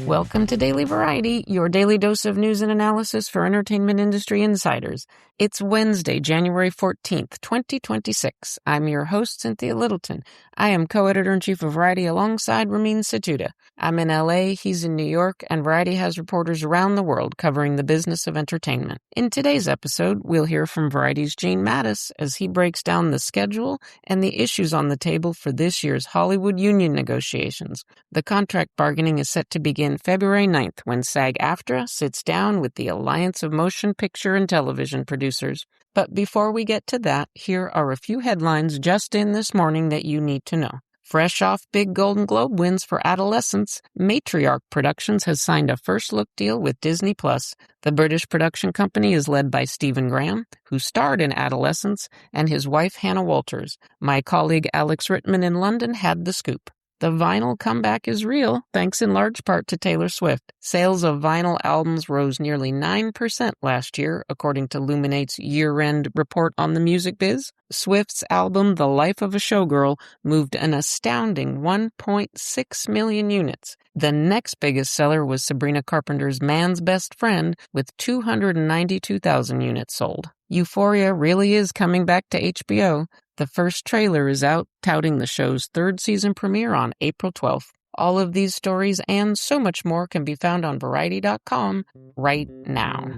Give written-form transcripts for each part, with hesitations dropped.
Welcome to Daily Variety, your daily dose of news and analysis for entertainment industry insiders. It's Wednesday, January 14th, 2026. I'm your host, Cynthia Littleton. I am co-editor-in-chief of Variety alongside Ramin Satuda. I'm in LA, he's in New York, and Variety has reporters around the world covering the business of entertainment. In today's episode, we'll hear from Variety's Gene Mattis as he breaks down the schedule and the issues on the table for this year's Hollywood union negotiations. The contract bargaining is set to begin February 9th when SAG-AFTRA sits down with the Alliance of Motion Picture and Television Producers. But before we get to that, here are a few headlines just in this morning that you need to know. Fresh off big Golden Globe wins for Adolescents, Matriarch Productions has signed a first-look deal with Disney+. The British production company is led by Stephen Graham, who starred in Adolescents, and his wife Hannah Walters. My colleague Alex Rittman in London had the scoop. The vinyl comeback is real, thanks in large part to Taylor Swift. Sales of vinyl albums rose nearly 9% last year, according to Luminate's year-end report on the music biz. Swift's album, The Life of a Showgirl, moved an astounding 1.6 million units. The next biggest seller was Sabrina Carpenter's Man's Best Friend, with 292,000 units sold. Euphoria really is coming back to HBO. The first trailer is out, touting the show's third season premiere on April 12th. All of these stories and so much more can be found on Variety.com right now.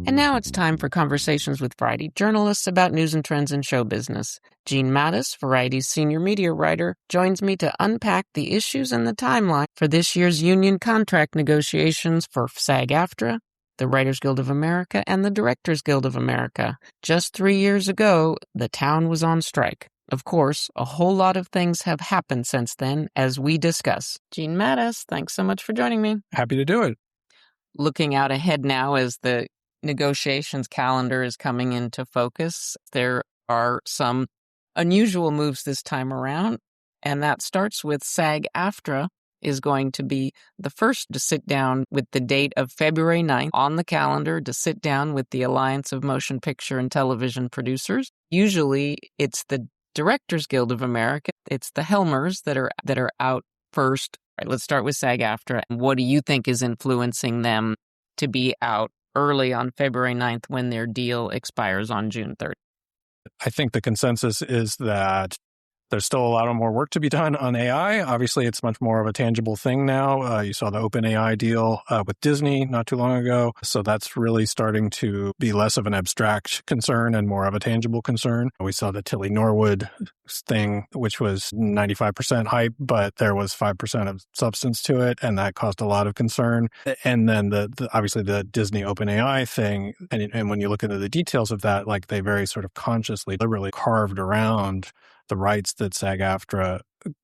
And now it's time for conversations with Variety journalists about news and trends in show business. Gene Mattis, Variety's senior media writer, joins me to unpack the issues and the timeline for this year's union contract negotiations for SAG-AFTRA, the Writers Guild of America, and the Directors Guild of America. Just 3 years ago, the town was on strike. Of course, a whole lot of things have happened since then, as we discuss. Gene Mattis, thanks so much for joining me. Happy to do it. Looking out ahead now as the negotiations calendar is coming into focus, there are some unusual moves this time around, and that starts with SAG-AFTRA is going to be the first to sit down with the date of February 9th on the calendar to sit down with the Alliance of Motion Picture and Television Producers. Usually it's the Directors Guild of America. It's the Helmers that are out first. All right, let's start with SAG-AFTRA. What do you think is influencing them to be out early on February 9th when their deal expires on June 3rd? I think the consensus is that there's still a lot more work to be done on AI. Obviously, it's much more of a tangible thing now. You saw the OpenAI deal with Disney not too long ago. So that's really starting to be less of an abstract concern and more of a tangible concern. We saw the Tilly Norwood thing, which was 95% hype, but there was 5% of substance to it, and that caused a lot of concern. And then obviously the Disney OpenAI thing, and when you look into the details of that, like they very sort of consciously, deliberately carved around the rights that SAG-AFTRA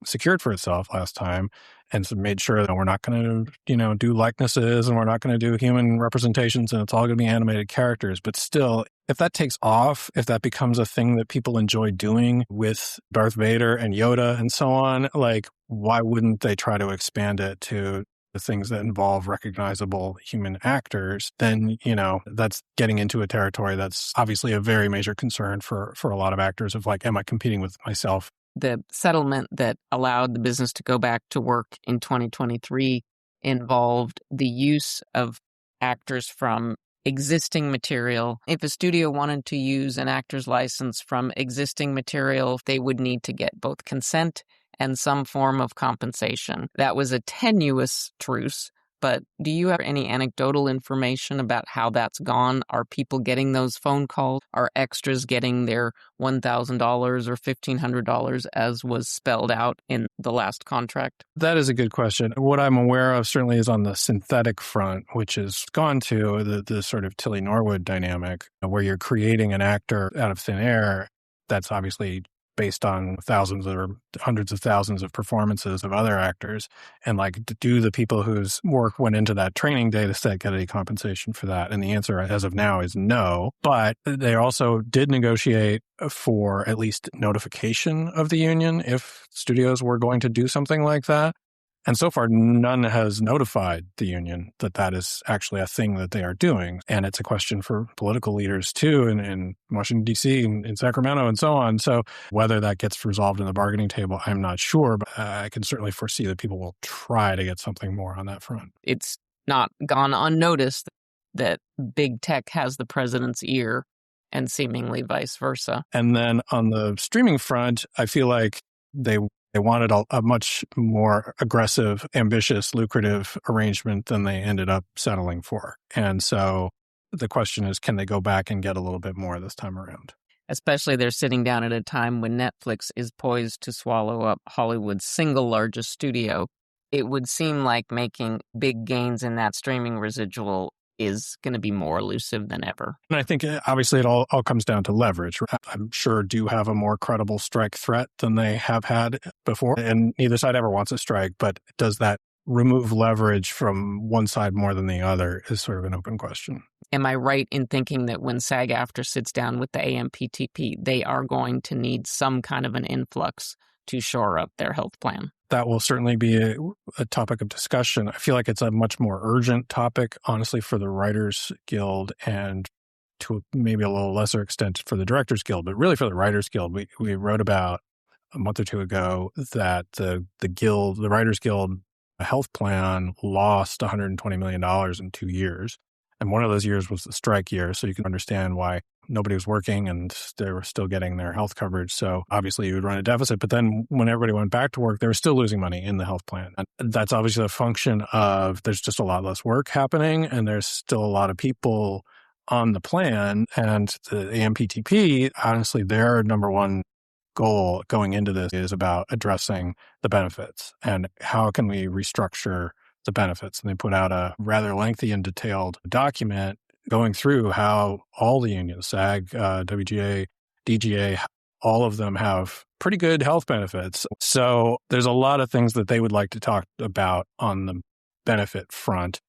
secured for itself last time, and so made sure that we're not going to, do likenesses and we're not going to do human representations and it's all going to be animated characters. But still, if that takes off, if that becomes a thing that people enjoy doing with Darth Vader and Yoda and so on, like, why wouldn't they try to expand it to the things that involve recognizable human actors? Then, that's getting into a territory that's obviously a very major concern for a lot of actors of like, am I competing with myself? The settlement that allowed the business to go back to work in 2023 involved the use of actors from existing material. If a studio wanted to use an actor's license from existing material, they would need to get both consent and some form of compensation. That was a tenuous truce, but do you have any anecdotal information about how that's gone? Are people getting those phone calls? Are extras getting their $1,000 or $1,500 as was spelled out in the last contract? That is a good question. What I'm aware of certainly is on the synthetic front, which has gone to the sort of Tilly Norwood dynamic, where you're creating an actor out of thin air that's obviously based on thousands or hundreds of thousands of performances of other actors. And like, do the people whose work went into that training data set get any compensation for that? And the answer as of now is no. But they also did negotiate for at least notification of the union if studios were going to do something like that. And so far, none has notified the union that that is actually a thing that they are doing. And it's a question for political leaders, too, in Washington, D.C., in Sacramento, and so on. So whether that gets resolved in the bargaining table, I'm not sure. But I can certainly foresee that people will try to get something more on that front. It's not gone unnoticed that big tech has the president's ear and seemingly vice versa. And then on the streaming front, I feel like they wanted a much more aggressive, ambitious, lucrative arrangement than they ended up settling for. And so the question is, can they go back and get a little bit more this time around? Especially they're sitting down at a time when Netflix is poised to swallow up Hollywood's single largest studio. It would seem like making big gains in that streaming residual is going to be more elusive than ever. And I think obviously it all comes down to leverage. I'm sure do have a more credible strike threat than they have had before. And neither side ever wants a strike, but does that remove leverage from one side more than the other is sort of an open question. Am I right in thinking that when SAG-AFTRA sits down with the AMPTP, they are going to need some kind of an influx to shore up their health plan? That will certainly be a topic of discussion. I feel like it's a much more urgent topic, honestly, for the Writers Guild and to maybe a little lesser extent for the Directors Guild, but really for the Writers Guild. We wrote about a month or two ago that the Writers Guild health plan lost $120 million in 2 years. And one of those years was the strike year. So you can understand why nobody was working and they were still getting their health coverage. So obviously you would run a deficit. But then when everybody went back to work, they were still losing money in the health plan. And that's obviously a function of there's just a lot less work happening and there's still a lot of people on the plan. And the AMPTP, honestly, their number one goal going into this is about addressing the benefits and how can we restructure the benefits. And they put out a rather lengthy and detailed document going through how all the unions, SAG, WGA, DGA, all of them have pretty good health benefits. So there's a lot of things that they would like to talk about on the benefit front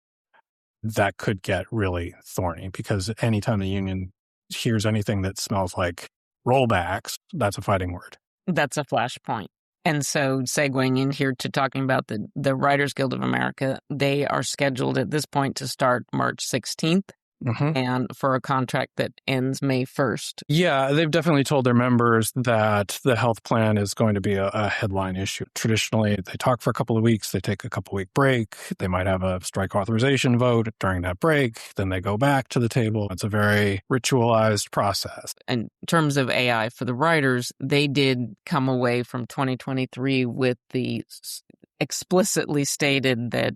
that could get really thorny because anytime the union hears anything that smells like rollbacks, that's a fighting word. That's a flashpoint. And so segueing in here to talking about the Writers Guild of America, they are scheduled at this point to start March 16th. Mm-hmm. And for a contract that ends May 1st. Yeah, they've definitely told their members that the health plan is going to be a headline issue. Traditionally, they talk for a couple of weeks, they take a couple-week break, they might have a strike authorization vote during that break, then they go back to the table. It's a very ritualized process. In terms of AI for the writers, they did come away from 2023 with the explicitly stated that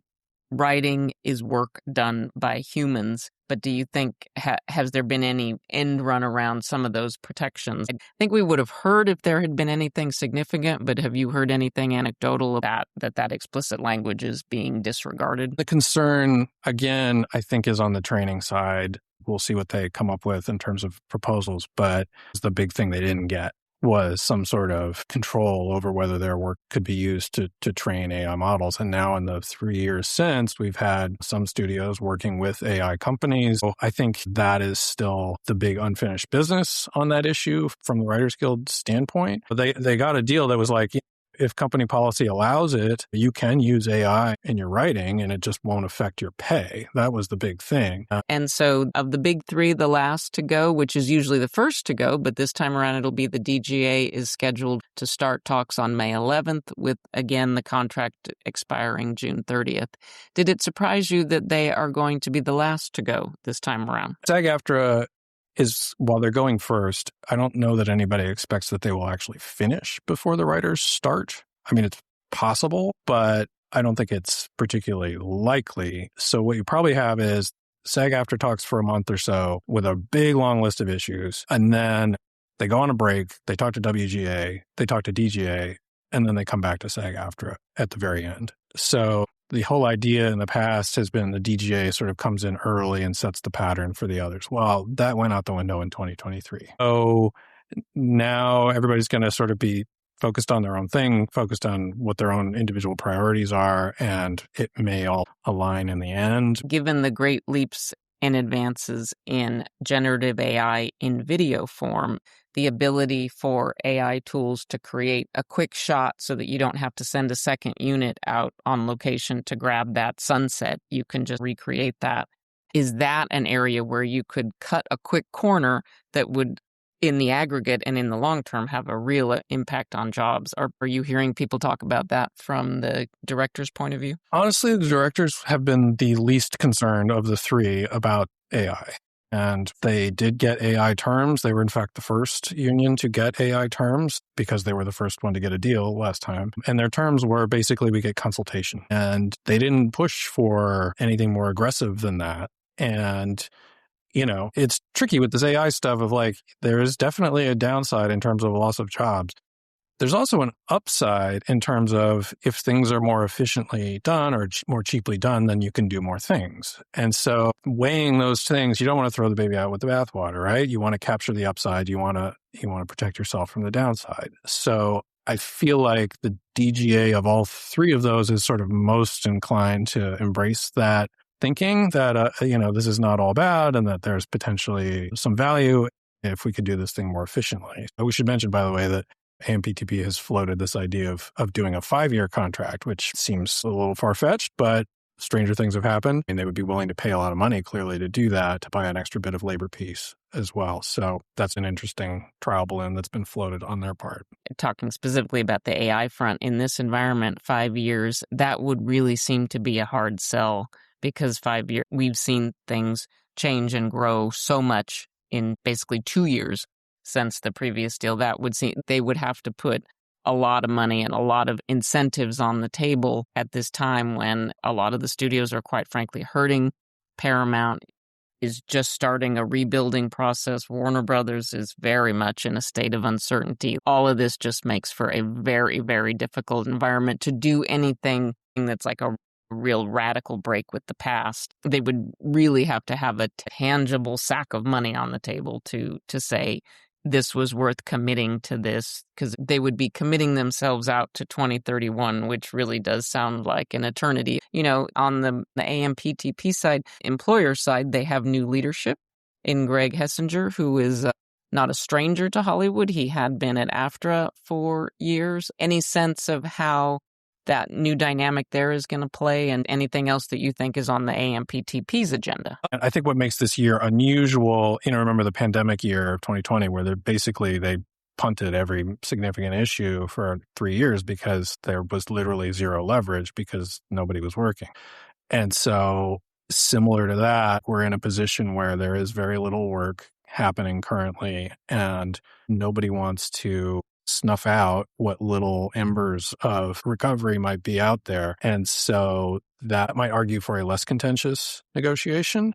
writing is work done by humans. But do you think, has there been any end run around some of those protections? I think we would have heard if there had been anything significant, but have you heard anything anecdotal about that explicit language is being disregarded? The concern, again, I think is on the training side. We'll see what they come up with in terms of proposals, but the big thing they didn't get was some sort of control over whether their work could be used to train AI models. And now in the 3 years since, we've had some studios working with AI companies. So I think that is still the big unfinished business on that issue from the Writers Guild standpoint. They got a deal that was like, if company policy allows it, you can use AI in your writing and it just won't affect your pay. That was the big thing. And so of the big three, the last to go, which is usually the first to go, but this time around it'll be the DGA is scheduled to start talks on May 11th with, again, the contract expiring June 30th. Did it surprise you that they are going to be the last to go this time around? SAG-AFTRA is, while they're going first, I don't know that anybody expects that they will actually finish before the writers start. I mean, it's possible, but I don't think it's particularly likely. So what you probably have is SAG-AFTRA talks for a month or so with a big, long list of issues, and then they go on a break, they talk to WGA, they talk to DGA, and then they come back to SAG-AFTRA at the very end. So the whole idea in the past has been the DGA sort of comes in early and sets the pattern for the others. Well, that went out the window in 2023. So now everybody's going to sort of be focused on their own thing, focused on what their own individual priorities are, and it may all align in the end. Given the great leaps and advances in generative AI in video form, the ability for AI tools to create a quick shot so that you don't have to send a second unit out on location to grab that sunset. You can just recreate that. Is that an area where you could cut a quick corner that would, in the aggregate and in the long term, have a real impact on jobs? Are you hearing people talk about that from the director's point of view? Honestly, the directors have been the least concerned of the three about AI. And they did get AI terms. They were, in fact, the first union to get AI terms because they were the first one to get a deal last time. And their terms were basically we get consultation. And they didn't push for anything more aggressive than that. And it's tricky with this AI stuff of like, there is definitely a downside in terms of loss of jobs. There's also an upside in terms of if things are more efficiently done or more cheaply done, then you can do more things. And so weighing those things, you don't want to throw the baby out with the bathwater, right? You want to capture the upside. You want to protect yourself from the downside. So I feel like the DGA of all three of those is sort of most inclined to embrace that thinking that, this is not all bad and that there's potentially some value if we could do this thing more efficiently. We should mention, by the way, that AMPTP has floated this idea of doing a 5-year contract, which seems a little far-fetched, but stranger things have happened. And they would be willing to pay a lot of money, clearly, to do that, to buy an extra bit of labor piece as well. So that's an interesting trial balloon that's been floated on their part. Talking specifically about the AI front, in this environment, 5 years, that would really seem to be a hard sell because 5 years, we've seen things change and grow so much in basically 2 years since the previous deal. That would seem they would have to put a lot of money and a lot of incentives on the table at this time when a lot of the studios are quite frankly hurting. Paramount is just starting a rebuilding process. Warner Brothers is very much in a state of uncertainty. All of this just makes for a very, very difficult environment to do anything that's like a real radical break with the past. They would really have to have a tangible sack of money on the table to say this was worth committing to this, because they would be committing themselves out to 2031, which really does sound like an eternity. On the AMPTP side, employer side, they have new leadership in Greg Hessinger, who is not a stranger to Hollywood. He had been at AFTRA for years. Any sense of how that new dynamic there is going to play, and anything else that you think is on the AMPTP's agenda? I think what makes this year unusual, remember the pandemic year of 2020, where they punted every significant issue for 3 years because there was literally zero leverage because nobody was working. And so similar to that, we're in a position where there is very little work happening currently, and nobody wants to snuff out what little embers of recovery might be out there. And so that might argue for a less contentious negotiation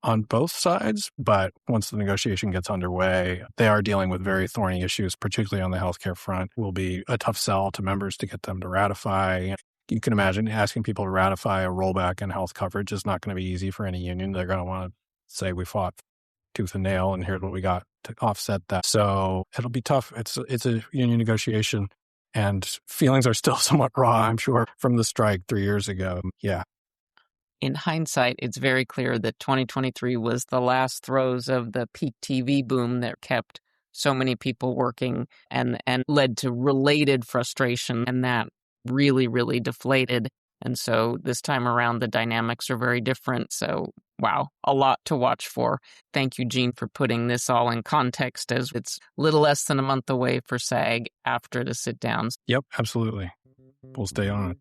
on both sides. But once the negotiation gets underway, they are dealing with very thorny issues, particularly on the healthcare front. It will be a tough sell to members to get them to ratify. You can imagine asking people to ratify a rollback in health coverage is not going to be easy for any union. They're going to want to say, we fought tooth and nail, and here's what we got to offset that. So it'll be tough. It's a union negotiation, and feelings are still somewhat raw, I'm sure, from the strike 3 years ago. Yeah. In hindsight, it's very clear that 2023 was the last throes of the peak TV boom that kept so many people working and led to related frustration, and that really, really deflated. And so this time around, the dynamics are very different. So, wow, a lot to watch for. Thank you, Gene, for putting this all in context, as it's a little less than a month away for SAG after the sit-downs. Yep, absolutely. We'll stay on it.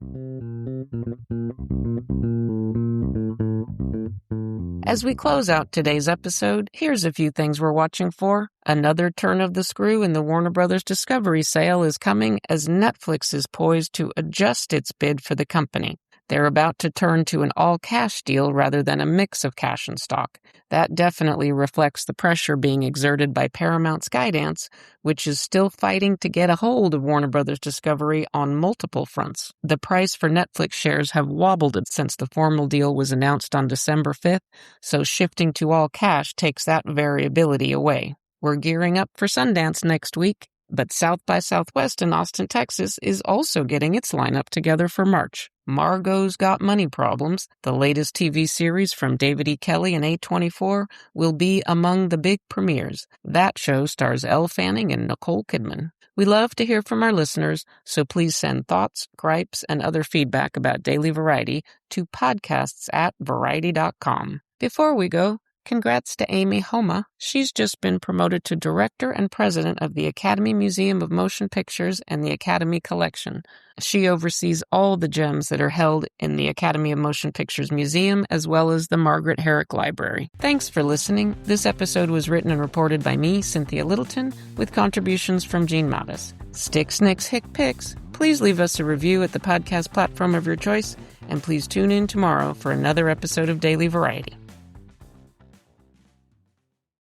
As we close out today's episode, here's a few things we're watching for. Another turn of the screw in the Warner Brothers Discovery sale is coming as Netflix is poised to adjust its bid for the company. They're about to turn to an all-cash deal rather than a mix of cash and stock. That definitely reflects the pressure being exerted by Paramount Skydance, which is still fighting to get a hold of Warner Brothers Discovery on multiple fronts. The price for Netflix shares have wobbled since the formal deal was announced on December 5th, so shifting to all cash takes that variability away. We're gearing up for Sundance next week. But South by Southwest in Austin, Texas is also getting its lineup together for March. Margot's Got Money Problems, the latest TV series from David E. Kelley and A24, will be among the big premieres. That show stars Elle Fanning and Nicole Kidman. We love to hear from our listeners, so please send thoughts, gripes, and other feedback about Daily Variety to podcasts@variety.com. Before we go, congrats to Amy Homa. She's just been promoted to Director and President of the Academy Museum of Motion Pictures and the Academy Collection. She oversees all the gems that are held in the Academy of Motion Pictures Museum, as well as the Margaret Herrick Library. Thanks for listening. This episode was written and reported by me, Cynthia Littleton, with contributions from Gene Mattis. Stick, Snicks, Hick, Picks. Please leave us a review at the podcast platform of your choice, and please tune in tomorrow for another episode of Daily Variety.